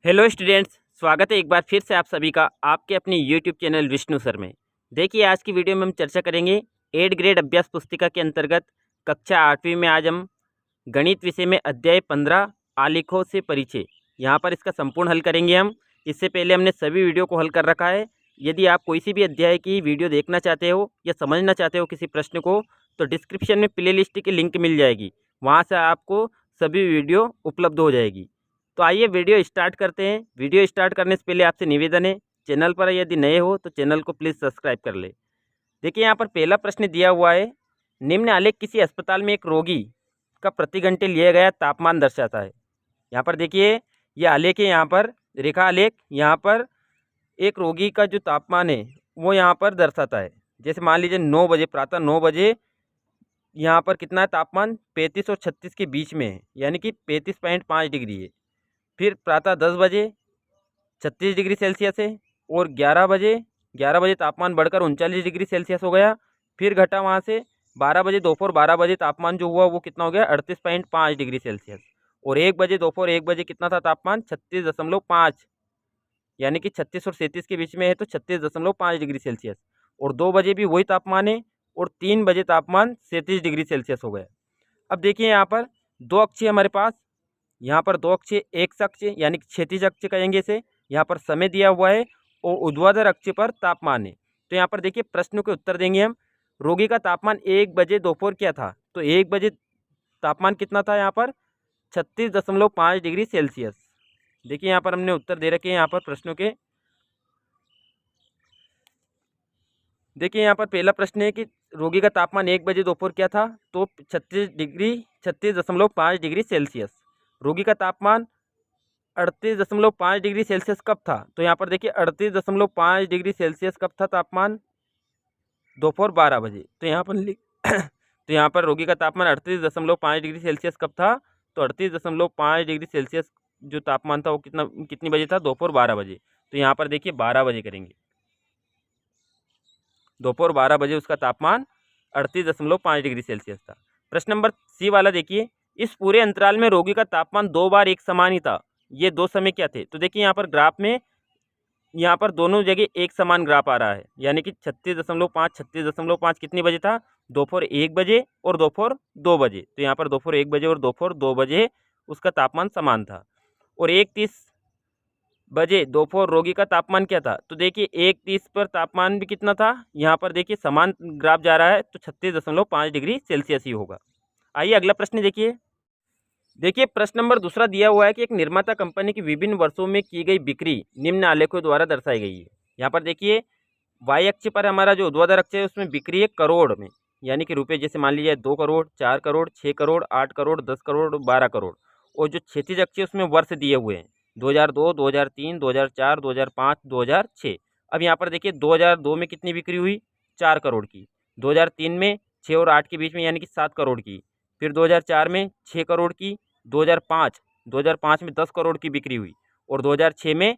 Hello students, स्वागत है एक बार फिर से आप सभी का आपके अपने यूट्यूब चैनल विष्णु सर में। देखिए, आज की वीडियो में हम चर्चा करेंगे 8 ग्रेड अभ्यास पुस्तिका के अंतर्गत कक्षा 8वीं में आज हम गणित विषय में अध्याय 15 आलेखों से परिचय, यहाँ पर इसका संपूर्ण हल करेंगे हम। इससे पहले हमने सभी वीडियो को हल कर रखा है। यदि आप कोई सी भी अध्याय की वीडियो देखना चाहते हो या समझना चाहते हो किसी प्रश्न को, तो डिस्क्रिप्शन में प्ले लिस्ट की लिंक मिल जाएगी, वहाँ से आपको सभी वीडियो उपलब्ध हो जाएगी। तो आइए वीडियो स्टार्ट करते हैं। वीडियो स्टार्ट करने से पहले आपसे निवेदन है, चैनल पर यदि नए हो तो चैनल को प्लीज़ सब्सक्राइब कर ले। देखिए, यहाँ पर पहला प्रश्न दिया हुआ है, निम्न आलेख किसी अस्पताल में एक रोगी का प्रति घंटे लिया गया तापमान दर्शाता है। यहाँ पर देखिए, यह आलेख है, यहाँ पर रेखा आलेख। यहाँ पर एक रोगी का जो तापमान है वो यहाँ पर दर्शाता है। जैसे मान लीजिए 9 बजे, प्रातः 9 बजे यहाँ पर कितना है तापमान, 35 और 36 के बीच में है, यानी कि 35.5 डिग्री है। फिर प्रातः 10 बजे 36 डिग्री सेल्सियस है, और 11 बजे तापमान बढ़कर 39 डिग्री सेल्सियस हो गया। फिर घटा वहाँ से 12 बजे, दोपहर 12 बजे तापमान जो हुआ वो कितना हो गया, 38.5 डिग्री सेल्सियस। और 1 बजे, दोपहर 1 बजे कितना था तापमान, 36.5, यानी कि 36 और 37 के बीच में है, तो 36.5 डिग्री सेल्सियस। और 2 बजे भी वही तापमान है, और 3 बजे तापमान 37 डिग्री सेल्सियस हो गया। अब देखिए, यहाँ पर दो अक्ष हमारे पास, यहाँ पर दो अक्ष, एक अक्ष यानी कि क्षैतिज अक्ष कहेंगे इसे, यहाँ पर समय दिया हुआ है, और ऊर्ध्वाधर अक्ष पर तापमान है। तो यहाँ पर देखिए, प्रश्नों के उत्तर देंगे हम। रोगी का तापमान 1 बजे दोपहर क्या था, तो 1 बजे तापमान कितना था, यहाँ पर 36.5 डिग्री सेल्सियस। देखिए, यहाँ पर हमने उत्तर दे रखे हैं यहाँ पर प्रश्नों के। देखिए, यहाँ पर पहला प्रश्न है कि रोगी का तापमान 1 बजे दोपहर क्या था, तो 36.5 डिग्री सेल्सियस। रोगी का तापमान 38.5 डिग्री सेल्सियस कब था, तो यहाँ पर देखिए 38.5 डिग्री सेल्सियस कब था तापमान, दोपहर 12 बजे। तो यहाँ पर तो यहाँ पर रोगी का तापमान 38.5 डिग्री सेल्सियस कब था, तो 38.5 डिग्री सेल्सियस जो तापमान था वो कितनी बजे था, दोपहर 12 बजे। तो यहाँ पर देखिए 12 बजे करेंगे, दोपहर 12 बजे उसका तापमान 38.5 डिग्री सेल्सियस था। प्रश्न नंबर सी वाला देखिए, इस पूरे अंतराल में रोगी का तापमान 2 बार एक समान ही था, ये दो समय क्या थे। तो देखिए, यहाँ पर ग्राफ में यहाँ पर दोनों जगह एक समान ग्राफ आ रहा है, यानी कि 36.5 कितनी बजे था, दोपहर 1 बजे और दोपहर 2 बजे। तो यहाँ पर दोपहर 1 बजे और दोपहर 2 बजे उसका तापमान समान था। और 1:30 बजे दोपहर रोगी का तापमान क्या था, तो देखिए 1:30 पर तापमान भी कितना था, यहाँ पर देखिए समान ग्राफ जा रहा है, तो 36.5 डिग्री सेल्सियस ही होगा। आइए अगला प्रश्न देखिए। देखिए, प्रश्न नंबर दूसरा दिया हुआ है कि एक निर्माता कंपनी की विभिन्न वर्षों में की गई बिक्री निम्न आलेखों द्वारा दर्शाई गई है। यहाँ पर देखिए, वाई अक्ष पर हमारा जो ऊर्ध्वाधर अक्ष है उसमें बिक्री है करोड़ में, यानी कि रुपए, जैसे मान लीजिए 2 करोड़, 4 करोड़, 6 करोड़, 8 करोड़, 10 करोड़, 12 करोड़। और जो क्षैतिज अक्ष है उसमें वर्ष दिए हुए हैं, 2002, 2003, 2004, 2005, 2006। अब यहाँ पर देखिए 2002 में कितनी बिक्री हुई, 4 करोड़ की। 2003 में 6 और 8 के बीच में, यानी कि 7 करोड़ की। फिर 2004 में 6 करोड़ की। 2005 में 10 करोड़ की बिक्री हुई। और 2006 में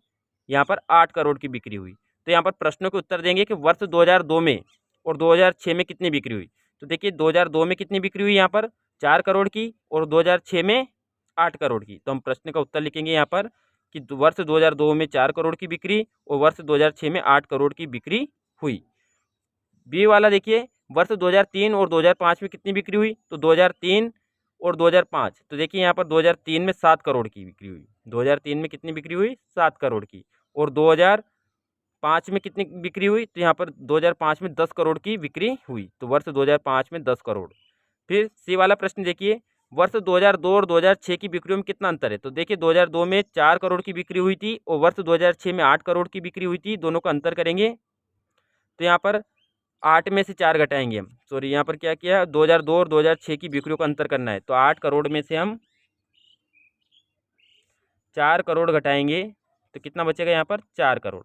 यहाँ पर 8 करोड़ की बिक्री हुई। तो यहाँ पर प्रश्नों के उत्तर देंगे कि वर्ष 2002 में और 2006 में कितनी बिक्री हुई। तो देखिए 2002 में कितनी बिक्री हुई, यहाँ पर 4 करोड़ की, और 2006 में 8 करोड़ की। तो हम प्रश्न का उत्तर लिखेंगे यहाँ पर कि वर्ष 2002 में 4 करोड़ की बिक्री और वर्ष 2006 में 8 करोड़ की बिक्री हुई। बी वाला देखिए, वर्ष 2003 और 2005 में कितनी बिक्री हुई, तो 2003 और 2005। तो देखिए यहाँ पर 2003 में 7 करोड़ की बिक्री हुई। 2003 में कितनी बिक्री हुई, 7 करोड़ की। और 2005 में कितनी बिक्री हुई, तो यहाँ पर 2005 में 10 करोड़ की बिक्री हुई। तो वर्ष 2005 में 10 करोड़। फिर सी वाला प्रश्न देखिए, वर्ष 2002 और 2006 की बिक्रियों में कितना अंतर है। तो देखिए 2002 में 4 करोड़ की बिक्री हुई थी, और वर्ष 2006 में 8 करोड़ की बिक्री हुई थी। दोनों का अंतर करेंगे, तो यहाँ पर 8 में से 4 घटाएंगे हम, सॉरी यहाँ पर क्या किया, 2002 और 2006 की बिक्रियों का अंतर करना है। तो 8 करोड़ में से हम 4 करोड़ घटाएंगे, तो कितना बचेगा, यहाँ पर 4 करोड़,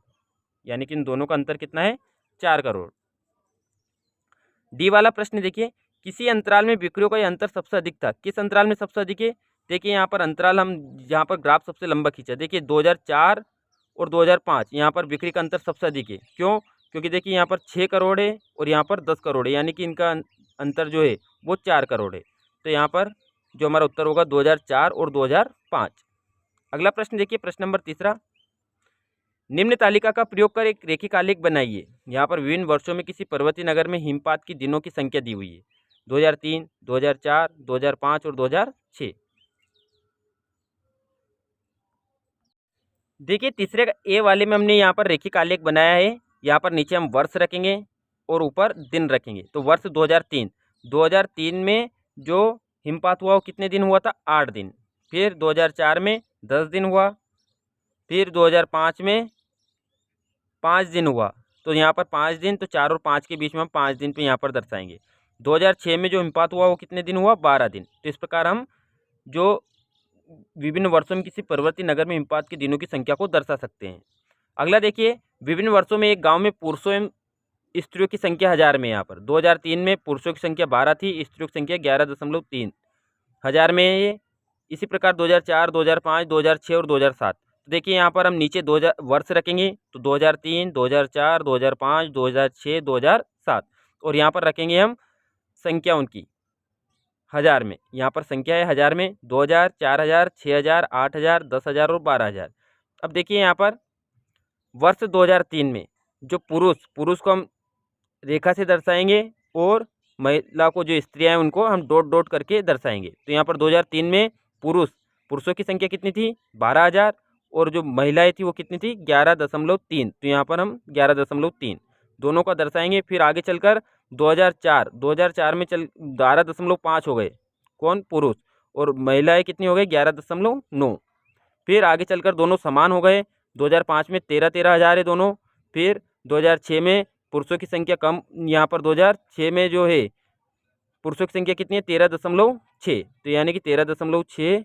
यानी कि इन दोनों का अंतर कितना है, 4 करोड़। डी वाला प्रश्न देखिए, किसी अंतराल में बिक्रियों का यह अंतर सबसे अधिक था, किस अंतराल में सबसे अधिक है। देखिए यहाँ पर अंतराल, हम यहाँ पर ग्राफ सबसे लंबा खींचा, देखिए 2004 और 2005, यहाँ पर बिक्री का अंतर सबसे अधिक है। क्यों, क्योंकि देखिए यहाँ पर 6 करोड़ है और यहाँ पर 10 करोड़ है, यानी कि इनका अंतर जो है वो 4 करोड़ है। तो यहाँ पर जो हमारा उत्तर होगा 2004 और 2005। अगला प्रश्न देखिए, प्रश्न नंबर तीसरा, निम्न तालिका का प्रयोग कर एक रेखिक आलेख बनाइए। यहाँ पर विभिन्न वर्षों में किसी पर्वतीय नगर में हिमपात की दिनों की संख्या दी हुई है, 2003, 2004, 2005 और 2006। देखिए तीसरे का ए वाले में हमने यहाँ पर रेखिक आलेख बनाया है। यहाँ पर नीचे हम वर्ष रखेंगे और ऊपर दिन रखेंगे। तो वर्ष 2003 में जो हिमपात हुआ वो कितने दिन हुआ था? 8 दिन। फिर 2004 में 10 दिन हुआ। फिर 2005 में 5 दिन हुआ। तो यहाँ पर 5 दिन, तो 4 और 5 के बीच में हम 5 दिन पे यहाँ पर दर्शाएंगे। 2006 में जो हिमपात हुआ वो कितने दिन हुआ? 12 दिन। तो इस प्रकार हम जो विभिन्न वर्षों में किसी पर्वतीय नगर में हिमपात के दिनों की संख्या को दर्शा सकते हैं। अगला देखिए, विभिन्न वर्षों में एक गांव में पुरुषों एवं स्त्रियों की संख्या हजार में। यहाँ पर 2003 में पुरुषों की संख्या 12 थी, स्त्रियों की संख्या 11.3 हजार में है। इसी प्रकार 2004, 2005, 2006 और 2007। तो देखिए यहाँ पर हम नीचे 2000 वर्ष रखेंगे, तो 2003, 2004, 2005, 2006, 2007 और यहाँ पर रखेंगे हम संख्या उनकी हजार में। यहाँ पर संख्या है हजार में 2000, 4000, 6000, 8000, 10000 और 12000। अब देखिए यहाँ पर वर्ष 2003 में जो पुरुष को हम रेखा से दर्शाएंगे और महिला को, जो स्त्रियां हैं, उनको हम डॉट डॉट करके दर्शाएंगे। तो यहाँ पर 2003 में पुरुषों की संख्या कितनी थी? 12000 और जो महिलाएं थी वो कितनी थी? 11.3। तो यहाँ पर हम 11.3 दोनों का दर्शाएंगे। फिर आगे चलकर 2004 में 12.5 हो गए कौन? पुरुष। और महिलाएं कितनी हो गई? 11.9। फिर आगे चलकर दोनों समान हो गए। 2005 में 13,000 है दोनों। फिर 2006 में पुरुषों की संख्या कम, यहाँ पर 2006 में जो है पुरुषों की संख्या कितनी है? 13.6। तो यानी कि 13.6,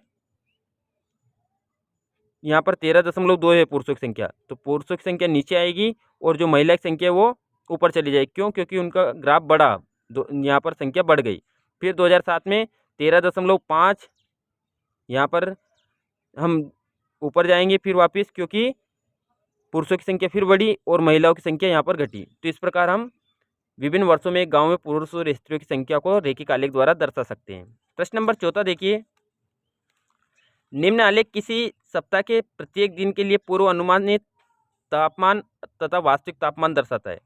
यहाँ पर 13.2 है पुरुषों की संख्या। तो पुरुषों की संख्या नीचे आएगी और जो महिला की संख्या वो ऊपर चली जाएगी। क्यों? क्योंकि उनका ग्राफ बढ़ा, यहाँ पर संख्या बढ़ गई। फिर 2007 में 13.5, यहाँ पर हम ऊपर जाएंगे फिर वापस, क्योंकि पुरुषों की संख्या फिर बढ़ी और महिलाओं की संख्या यहाँ पर घटी। तो इस प्रकार हम विभिन्न वर्षों में एक गाँव में पुरुष और स्त्रियों की संख्या को रेखिक आलेख द्वारा दर्शा सकते हैं। प्रश्न नंबर 14 देखिए, निम्न आलेख किसी सप्ताह के प्रत्येक दिन के लिए पूर्व अनुमानित तापमान तथा वास्तविक तापमान दर्शाता है।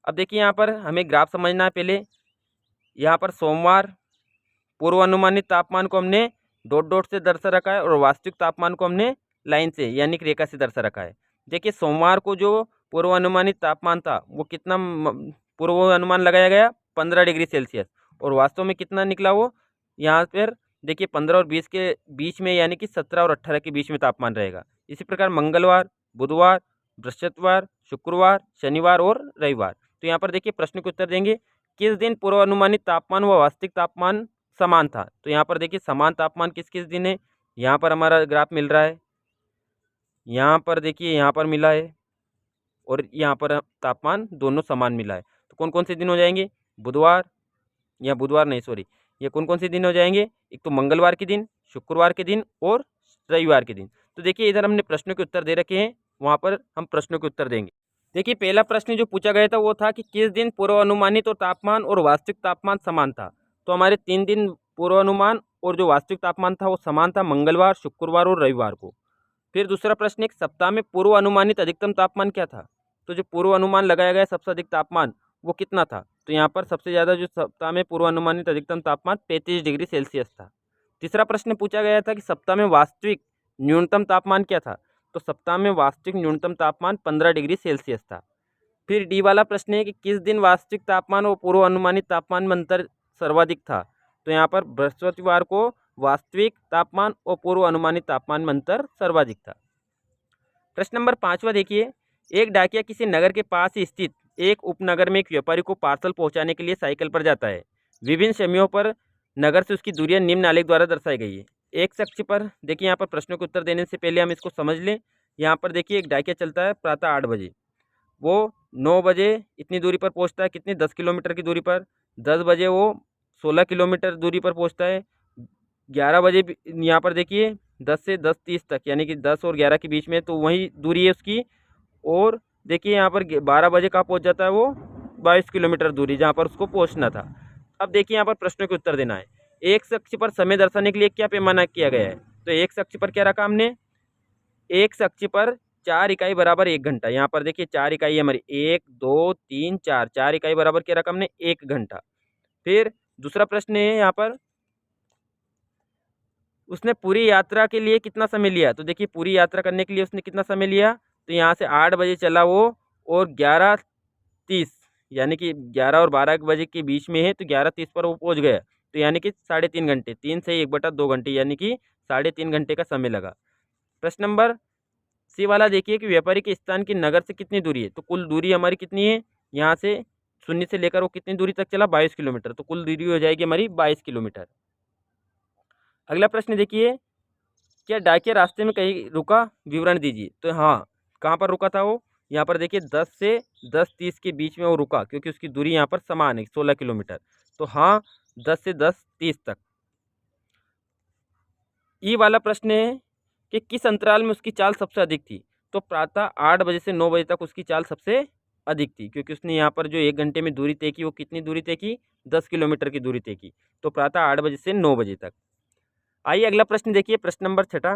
अब देखिए यहाँ पर हमें ग्राफ समझना है। पहले यहाँ पर सोमवार पूर्व अनुमानित तापमान को हमने डॉट डॉट से दर्शा रखा है और वास्तविक तापमान को हमने लाइन से यानी कि रेखा से दर्शा रखा है। देखिए सोमवार को जो पूर्व अनुमानित तापमान था वो कितना पूर्व अनुमान लगाया गया? 15 डिग्री सेल्सियस। और वास्तव में कितना निकला वो? यहाँ पर देखिए 15 और 20 के बीच में, यानी कि 17 और 18 के बीच में तापमान रहेगा। इसी प्रकार मंगलवार, बुधवार, बृहस्पतिवार, शुक्रवार, शनिवार और रविवार। तो यहाँ पर देखिए प्रश्न के उत्तर देंगे, किस दिन पूर्व अनुमानित तापमान व वास्तविक तापमान समान था? तो यहाँ पर देखिए समान तापमान किस किस दिन है? यहाँ पर हमारा ग्राफ मिल रहा है, यहाँ पर देखिए यहाँ पर मिला है और यहाँ पर तापमान दोनों समान मिला है। तो कौन कौन से दिन हो जाएंगे? बुधवार, या बुधवार नहीं सॉरी, ये कौन कौन से दिन हो जाएंगे? एक तो मंगलवार के दिन, शुक्रवार के दिन और रविवार के दिन। तो देखिए इधर हमने प्रश्नों के उत्तर दे रखे हैं, वहाँ पर हम प्रश्नों के उत्तर देंगे। देखिए पहला प्रश्न जो पूछा गया था वो था कि किस दिन पूर्व अनुमानित और तापमान और वास्तविक तापमान समान था? तो हमारे 3 दिन पूर्वानुमान और जो वास्तविक तापमान था वो समान था, मंगलवार, शुक्रवार और रविवार को। फिर दूसरा प्रश्न, एक सप्ताह में पूर्व अनुमानित अधिकतम तापमान क्या था? तो जो पूर्व अनुमान लगाया गया सबसे अधिक तापमान वो कितना था? तो यहाँ पर सबसे ज़्यादा जो सप्ताह में पूर्व अनुमानित अधिकतम तापमान 35 डिग्री सेल्सियस था। तीसरा प्रश्न पूछा गया था कि सप्ताह में वास्तविक न्यूनतम तापमान क्या था? तो सप्ताह में वास्तविक न्यूनतम तापमान 15 डिग्री सेल्सियस था। फिर डी वाला प्रश्न है कि किस दिन वास्तविक तापमान और पूर्व अनुमानित तापमान में अंतर सर्वाधिक था? तो यहाँ पर बृहस्पतिवार को वास्तविक तापमान और पूर्व अनुमानित तापमान में अंतर सर्वाधिक था। प्रश्न नंबर 5वां देखिए, एक डाकिया किसी नगर के पास स्थित एक उपनगर में एक व्यापारी को पार्सल पहुंचाने के लिए साइकिल पर जाता है। विभिन्न समयों पर नगर से उसकी दूरियां निम्न आलेख द्वारा दर्शाई गई है। एक अक्ष पर देखिए, यहाँ पर प्रश्नों के उत्तर देने से पहले हम इसको समझ लें। यहाँ पर देखिए एक डाकिया चलता है प्रातः 8 बजे, वो 9 बजे इतनी दूरी पर पहुँचता है, कितनी 10 किलोमीटर की दूरी पर। 10 बजे वो 16 किलोमीटर दूरी पर पहुँचता है। 11 बजे यहाँ पर देखिए 10 से 10:30 तक, यानी कि 10 और 11 के बीच में, तो वही दूरी है उसकी। और देखिए यहाँ पर 12 बजे कहाँ पहुँच जाता है वो? 22 किलोमीटर दूरी, जहाँ पर उसको पहुँचना था। अब देखिए यहाँ पर प्रश्नों के उत्तर देना है। एक अक्ष पर समय दर्शाने के लिए क्या पैमाना किया गया है? तो एक्स अक्ष पर क्या रखा हमने, एक्स अक्ष पर 4 इकाई बराबर 1 घंटा। यहाँ पर देखिए 4 इकाई हमारी 1 2 3 4, 4 इकाई बराबर क्या रखा हमने 1 घंटा। फिर दूसरा प्रश्न है यहाँ पर, उसने पूरी यात्रा के लिए कितना समय लिया। तो देखिए पूरी यात्रा करने के लिए उसने कितना समय लिया, तो यहाँ से 8 बजे चला वो और 11:30 यानी कि 11 और 12 बजे के बीच में है, तो 11:30 पर वो पहुँच गया। तो यानी कि 3.5 घंटे, 3 से 1/2 घंटे यानी कि 3.5 घंटे का समय लगा। प्रश्न नंबर सी वाला देखिए कि व्यापारिक स्थान की नगर से कितनी दूरी है। तो कुल दूरी हमारी कितनी है, यहाँ से शून्य से लेकर वो कितनी दूरी तक चला 22 किलोमीटर, तो कुल दूरी हो जाएगी हमारी 22 किलोमीटर। अगला प्रश्न देखिए, क्या डाकिया रास्ते में कहीं रुका, विवरण दीजिए। तो हाँ, कहाँ पर रुका था वो, यहाँ पर देखिए 10 से 10:30 के बीच में वो रुका, क्योंकि उसकी दूरी यहाँ पर समान है 16 किलोमीटर। तो हाँ, 10 से 10:30 तक। ई वाला प्रश्न है कि किस अंतराल में उसकी चाल सबसे अधिक थी। तो प्रातः 8 बजे से 9 बजे तक उसकी चाल सबसे अधिक थी, क्योंकि उसने यहाँ पर जो 1 घंटे में दूरी तय की वो कितनी दूरी तय की, 10 किलोमीटर की दूरी तय की। तो प्रातः 8 बजे से 9 बजे तक। आइए अगला प्रश्न देखिए, प्रश्न नंबर 6।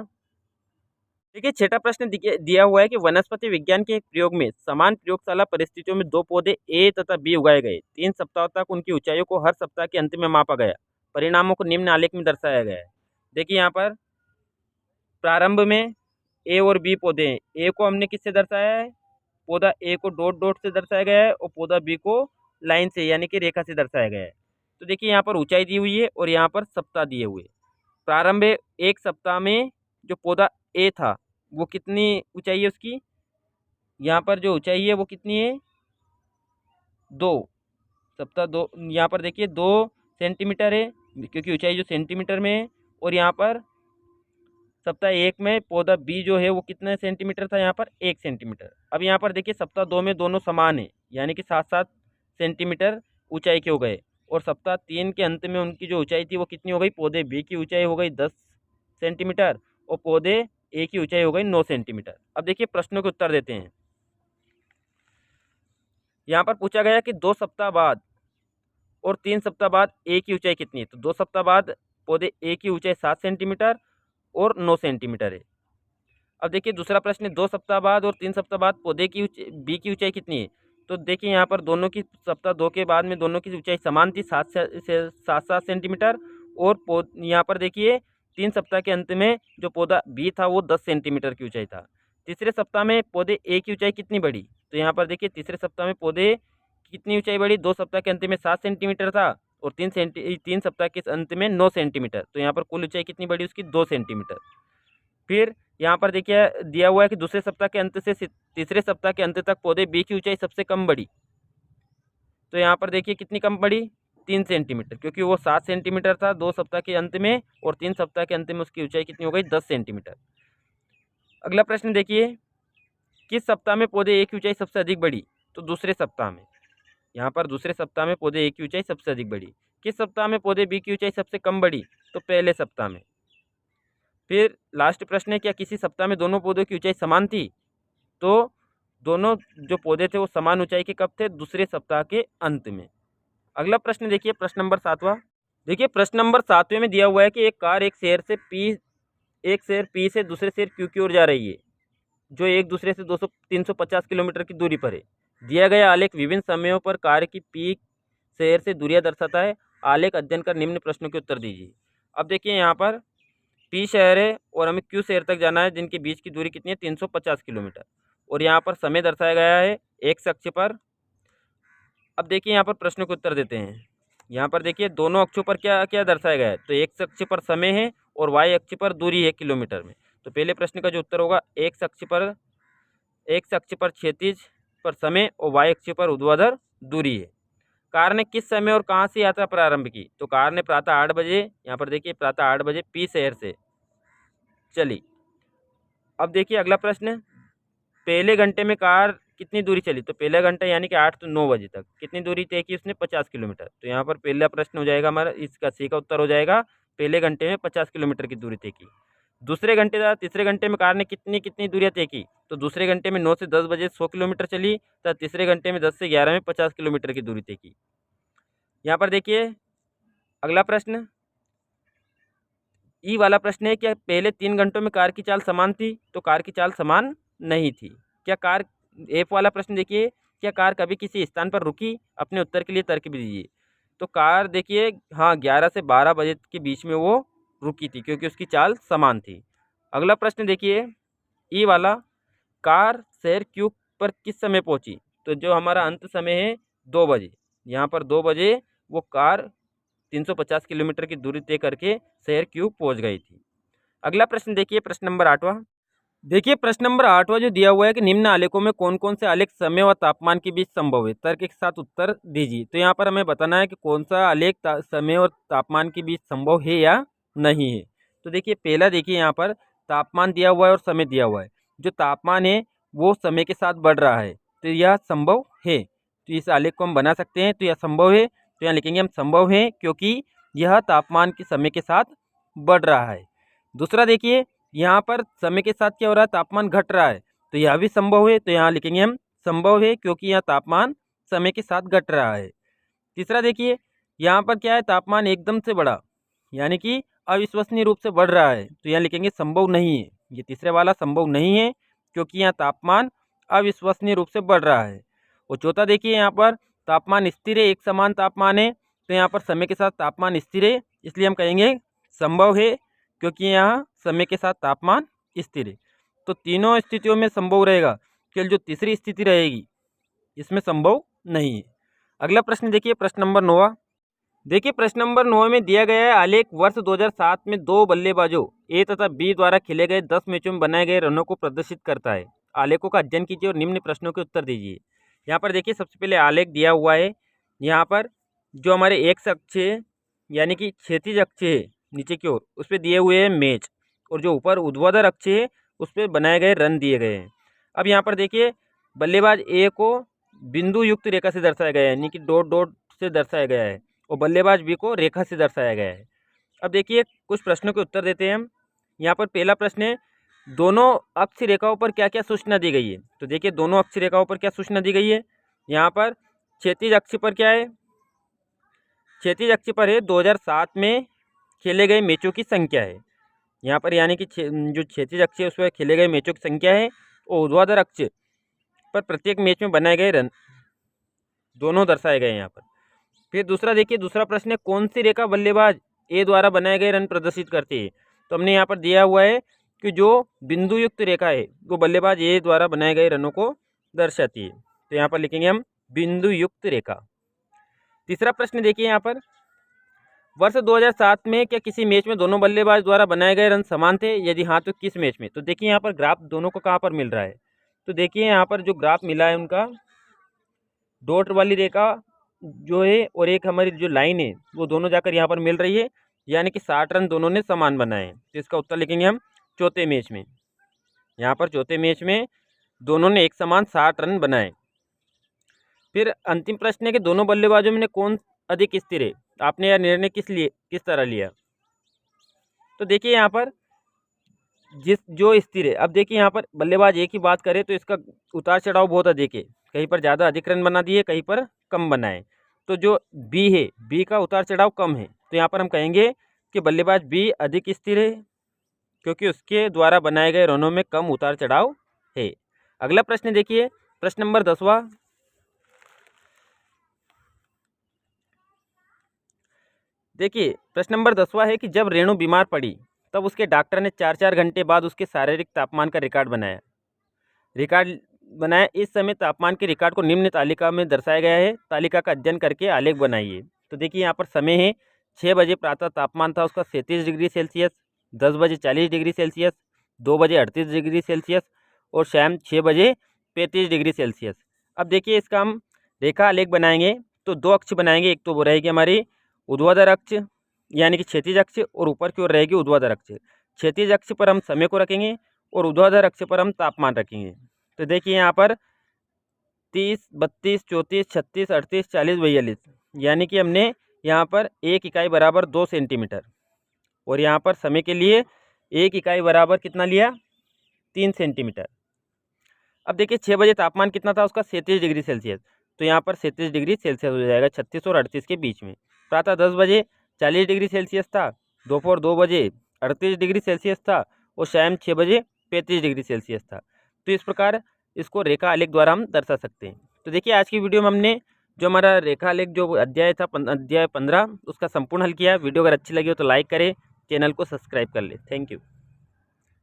देखिए 6 प्रश्न दिया हुआ है कि वनस्पति विज्ञान के एक प्रयोग में समान प्रयोगशाला परिस्थितियों में 2 पौधे ए तथा बी उगाए गए। 3 सप्ताह तक उनकी ऊंचाइयों को हर सप्ताह के अंत में मापा गया। परिणामों को निम्न आलेख में दर्शाया गया है। देखिए यहाँ पर प्रारंभ में ए और बी पौधे हैं। ए को हमने किससे दर्शाया है, पौधा ए को डॉट डॉट से दर्शाया गया है और पौधा बी को लाइन से यानी कि रेखा से दर्शाया गया है। तो देखिए यहाँ पर ऊंचाई दी हुई है और यहाँ पर सप्ताह दिए हुए। प्रारंभ एक सप्ताह में जो पौधा ए था वो कितनी ऊंचाई है उसकी, यहाँ पर जो ऊंचाई है वो कितनी है 2 सप्ताह 2, यहाँ पर देखिए 2 सेंटीमीटर है, क्योंकि ऊंचाई जो सेंटीमीटर में है। और यहाँ पर सप्ताह 1 में पौधा बी जो है वो कितने सेंटीमीटर था, यहाँ पर 1 सेंटीमीटर। अब यहाँ पर देखिए सप्ताह 2 में दोनों समान है, यानी कि 7-7 सेंटीमीटर ऊंचाई के हो गए। और सप्ताह 3 के अंत में उनकी जो ऊंचाई थी वो कितनी हो गई, पौधे बी की ऊंचाई हो गई 10 सेंटीमीटर और पौधे ए की ऊंचाई हो गई 9 सेंटीमीटर। अब देखिए प्रश्नों के उत्तर देते हैं। यहाँ पर पूछा गया कि 2 सप्ताह बाद और 3 सप्ताह बाद ए की ऊंचाई कितनी है। तो 2 सप्ताह बाद पौधे ए की ऊंचाई 7 सेंटीमीटर और 9 सेंटीमीटर है। अब देखिए दूसरा प्रश्न, 2 सप्ताह बाद और 3 सप्ताह बाद पौधे की बी की ऊंचाई कितनी है। तो देखिए यहाँ पर दोनों की सप्ताह 2 के बाद में दोनों की ऊंचाई समान थी 7 सेंटीमीटर। और यहाँ पर देखिए 3 सप्ताह के अंत में जो पौधा बी था वो 10 सेंटीमीटर की ऊंचाई था। तीसरे सप्ताह में पौधे ए की ऊंचाई कितनी बढ़ी। तो यहाँ पर देखिए तीसरे सप्ताह में पौधे कितनी ऊंचाई बढ़ी, 2 सप्ताह के अंत में 7 सेंटीमीटर था और 3 सप्ताह के अंत में 9 सेंटीमीटर। तो यहाँ पर कुल ऊंचाई कितनी बढ़ी उसकी 2 सेंटीमीटर। फिर यहाँ पर देखिए दिया हुआ है कि दूसरे सप्ताह के अंत से तीसरे सप्ताह के अंत तक पौधे बी की ऊंचाई सबसे कम बढ़ी। तो यहाँ पर देखिए कितनी कम बढ़ी, 3 सेंटीमीटर, क्योंकि वो 7 सेंटीमीटर था 2 सप्ताह के अंत में और 3 सप्ताह के अंत में उसकी ऊंचाई कितनी हो गई 10 सेंटीमीटर। अगला प्रश्न देखिए, किस सप्ताह में पौधे ए की ऊंचाई सबसे अधिक बढ़ी। तो दूसरे सप्ताह में, यहाँ पर दूसरे सप्ताह में पौधे ए की ऊंचाई सबसे अधिक बढ़ी। किस सप्ताह में पौधे बी की ऊंचाई सबसे कम बढ़ी, तो पहले सप्ताह में। फिर लास्ट प्रश्न है, क्या किसी सप्ताह में दोनों पौधों की ऊंचाई समान थी। तो दोनों जो पौधे थे वो समान ऊंचाई के कब थे, दूसरे सप्ताह के अंत में। अगला प्रश्न देखिए, प्रश्न नंबर 7वां। देखिए प्रश्न नंबर 7वें में दिया हुआ है कि एक कार एक शहर पी से दूसरे शहर क्यू की ओर जा रही है, जो एक दूसरे से 350 किलोमीटर की दूरी पर है। दिया गया आलेख विभिन्न समयों पर कार की पी शहर से दूरियां दर्शाता है। आलेख अध्ययन कर निम्न प्रश्नों के उत्तर दीजिए। अब देखिए यहाँ पर पी शहर है और हमें क्यू शहर तक जाना है, जिनके बीच की दूरी कितनी है 350 किलोमीटर। और यहाँ पर समय दर्शाया गया है एक्स अक्ष पर। अब देखिए यहाँ पर प्रश्नों के उत्तर देते हैं। यहाँ पर देखिए दोनों अक्षों पर क्या क्या दर्शाया गया है। तो एक्स अक्ष पर समय है और वाई अक्ष पर दूरी है किलोमीटर में। तो पहले प्रश्न का जो उत्तर होगा, एक्स अक्ष पर क्षैतिज पर समय और वाई अक्ष पर ऊर्ध्वाधर दूरी है। कार ने किस समय और कहाँ से यात्रा प्रारंभ की। तो कार ने प्रातः 8 बजे, यहाँ पर देखिए प्रातः 8 बजे पी शहर से चली। अब देखिए अगला प्रश्न, पहले घंटे में कार कितनी दूरी चली। तो पहला घंटा यानी कि 8 से 9 बजे तक कितनी दूरी तय की उसने, 50 किलोमीटर। तो यहाँ पर पहला प्रश्न हो जाएगा हमारा, इसका सी का उत्तर हो जाएगा, पहले घंटे में 50 किलोमीटर की दूरी तय की। तीसरे घंटे में कार ने कितनी दूरियाँ तय की। तो दूसरे घंटे में 9 से 10 बजे 100 किलोमीटर चली, तथा तीसरे घंटे में 10 से 11 में 50 किलोमीटर की दूरी तय की। यहाँ पर देखिए अगला प्रश्न, ई वाला प्रश्न है, क्या पहले 3 घंटों में कार की चाल समान थी? तो कार की चाल समान नहीं थी। क्या कार एफ वाला प्रश्न देखिए, क्या कार कभी किसी स्थान पर रुकी? अपने उत्तर के लिए तर्क भी दीजिए। तो कार देखिए हाँ 11 से 12 बजे के बीच में वो रुकी थी क्योंकि उसकी चाल समान थी। अगला प्रश्न देखिए ई वाला, कार शहर क्यू पर किस समय पहुंची? तो जो हमारा अंत समय है 2 बजे, यहाँ पर 2 बजे वो कार 350 किलोमीटर की दूरी तय करके शहर क्यू पहुंच गई थी। अगला प्रश्न देखिए प्रश्न नंबर 8वां। देखिए प्रश्न नंबर 8वां जो दिया हुआ है कि निम्न आलेखों में कौन कौन से आलेख समय व तापमान के बीच संभव है, तर्क के साथ उत्तर दीजिए। तो यहाँ पर हमें बताना है कि कौन सा आलेख समय और तापमान के बीच संभव है या नहीं है। तो देखिए पहला देखिए यहाँ पर तापमान दिया हुआ है और समय दिया हुआ है। जो तापमान है वो समय के साथ बढ़ रहा है, तो यह संभव है। तो इस आलेख को हम बना सकते हैं। तो यह संभव है, तो यहाँ लिखेंगे हम संभव है क्योंकि यह तापमान के समय के साथ बढ़ रहा है। दूसरा देखिए यहाँ पर समय के साथ क्या हो रहा है, तापमान घट रहा है, तो यह भी संभव है। तो यहाँ लिखेंगे हम संभव है क्योंकि यहाँ तापमान समय के साथ घट रहा है। तीसरा देखिए यहाँ पर क्या है, तापमान एकदम से बढ़ा यानी कि अविश्वसनीय रूप से बढ़ रहा है, तो यहाँ लिखेंगे संभव नहीं है। ये तीसरे वाला संभव नहीं है क्योंकि यहाँ तापमान अविश्वसनीय रूप से बढ़ रहा है। और चौथा देखिए यहाँ पर तापमान स्थिर है, एक समान तापमान है, तो यहाँ पर समय के साथ तापमान स्थिर है, इसलिए हम कहेंगे संभव है क्योंकि यहाँ समय के साथ तापमान स्थिर है। तो तीनों स्थितियों में संभव रहेगा, केवल जो तीसरी स्थिति रहेगी इसमें संभव नहीं है। अगला प्रश्न देखिए प्रश्न नंबर 9। देखिए प्रश्न नंबर 9 में दिया गया है आलेख वर्ष 2007 में 2 बल्लेबाजों ए तथा बी द्वारा खेले गए 10 मैचों में बनाए गए रनों को प्रदर्शित करता है। आलेखों का अध्ययन कीजिए और निम्न प्रश्नों के उत्तर दीजिए। यहाँ पर देखिए सबसे पहले आलेख दिया हुआ है, यहाँ पर जो हमारे एक्स अक्ष है यानी कि क्षैतिज अक्ष है नीचे की ओर, उस पर दिए हुए हैं मैच, और जो ऊपर ऊर्ध्वाधर अक्ष है उस पर बनाए गए रन दिए गए हैं। अब यहाँ पर देखिए बल्लेबाज ए को बिंदु युक्त रेखा से दर्शाया गया है यानी कि डॉट डॉट से दर्शाया गया है, और बल्लेबाज बी को रेखा से दर्शाया गया है। अब देखिए कुछ प्रश्नों के उत्तर देते हैं हम। यहाँ पर पहला प्रश्न है, दोनों अक्ष रेखाओं पर क्या क्या सूचना दी गई है? तो देखिए दोनों अक्ष रेखाओं पर क्या सूचना दी गई है। यहाँ पर क्षैतिज अक्ष पर क्या है, क्षैतिज अक्ष पर है 2007 में खेले गए मैचों की संख्या है यहाँ पर, यानी कि जो क्षैतिज अक्ष है उस पर खेले गए मैचों की संख्या है, और ऊर्ध्वाधर अक्ष पर प्रत्येक मैच में बनाए गए रन दोनों दर्शाए गए हैं यहाँ पर। फिर दूसरा देखिए दूसरा प्रश्न है, कौन सी रेखा बल्लेबाज ए द्वारा बनाए गए रन प्रदर्शित करती है? तो हमने यहाँ पर दिया हुआ है कि जो बिंदु युक्त रेखा है वो बल्लेबाज ए द्वारा बनाए गए रनों को दर्शाती है, तो यहाँ पर लिखेंगे हम बिंदु युक्त रेखा। तीसरा प्रश्न देखिए यहाँ पर, वर्ष 2007 में क्या किसी मैच में दोनों बल्लेबाज द्वारा बनाए गए रन समान थे? यदि हाँ तो किस मैच में? तो देखिए यहाँ पर ग्राफ दोनों को कहाँ पर मिल रहा है, तो देखिए यहाँ पर जो ग्राफ मिला है उनका डॉट वाली रेखा जो है और एक हमारी जो लाइन है वो दोनों जाकर यहाँ पर मिल रही है, यानी कि 60 रन दोनों ने समान बनाए हैं। तो इसका उत्तर लिखेंगे हम चौथे मैच में। यहाँ पर चौथे मैच में दोनों ने एक समान 60 रन बनाए। फिर अंतिम प्रश्न है कि दोनों बल्लेबाजों में कौन अधिक स्थिर है? आपने यह निर्णय किस तरह लिया? तो देखिए यहाँ पर जो स्थिर है, अब देखिए यहाँ पर बल्लेबाज एक ही बात करें तो इसका उतार चढ़ाव बहुत अधिक है, कहीं पर ज़्यादा अधिक रन बना दिए, कहीं पर कम बनाए। तो जो बी है, बी का उतार चढ़ाव कम है, तो यहाँ पर हम कहेंगे कि बल्लेबाज बी अधिक स्थिर है क्योंकि उसके द्वारा बनाए गए रनों में कम उतार चढ़ाव है। अगला प्रश्न देखिए प्रश्न नंबर 10वां। देखिए प्रश्न नंबर 10वां है कि जब रेणु बीमार पड़ी तब उसके डॉक्टर ने 4-4 घंटे बाद उसके शारीरिक तापमान का रिकॉर्ड बनाया। इस समय तापमान के रिकॉर्ड को निम्न तालिका में दर्शाया गया है। तालिका का अध्ययन करके आलेख बनाइए। तो देखिए यहाँ पर समय है 6 बजे प्रातः तापमान था उसका 37 डिग्री सेल्सियस, 10 बजे 40 डिग्री सेल्सियस, 2 बजे 38 डिग्री सेल्सियस और शाम 6 बजे 35 डिग्री सेल्सियस। अब देखिए इसका हम रेखा आलेख बनाएंगे तो 2 अक्ष बनाएंगे, एक तो वो रहेगी हमारी ऊर्ध्वाधर अक्ष यानी कि क्षैतिज अक्ष, और ऊपर की ओर रहेगी ऊर्ध्वाधर अक्ष। क्षैतिज अक्ष पर हम समय को रखेंगे और ऊर्ध्वाधर अक्ष पर हम तापमान रखेंगे। तो देखिए यहाँ पर 30, 32, 34, 36, 38, 40, 42 यानी कि हमने यहाँ पर 1 इकाई बराबर 2 सेंटीमीटर, और यहाँ पर समय के लिए 1 इकाई बराबर कितना लिया, 3 सेंटीमीटर। अब देखिए 6 बजे तापमान कितना था उसका 37 डिग्री सेल्सियस, तो यहाँ पर 37 डिग्री सेल्सियस हो जाएगा 36 और 38 के बीच में। प्रातः 10 बजे 40 डिग्री सेल्सियस था, दोपहर 2 बजे 38 डिग्री सेल्सियस था और शाम 6 बजे 35 डिग्री सेल्सियस था। तो इस प्रकार इसको रेखा आलेख द्वारा हम दर्शा सकते हैं। तो देखिए आज की वीडियो में हमने जो हमारा रेखा आलेख जो अध्याय था अध्याय 15 उसका संपूर्ण हल किया। वीडियो अगर अच्छी लगी हो तो लाइक करें, चैनल को सब्सक्राइब कर ले। Thank you.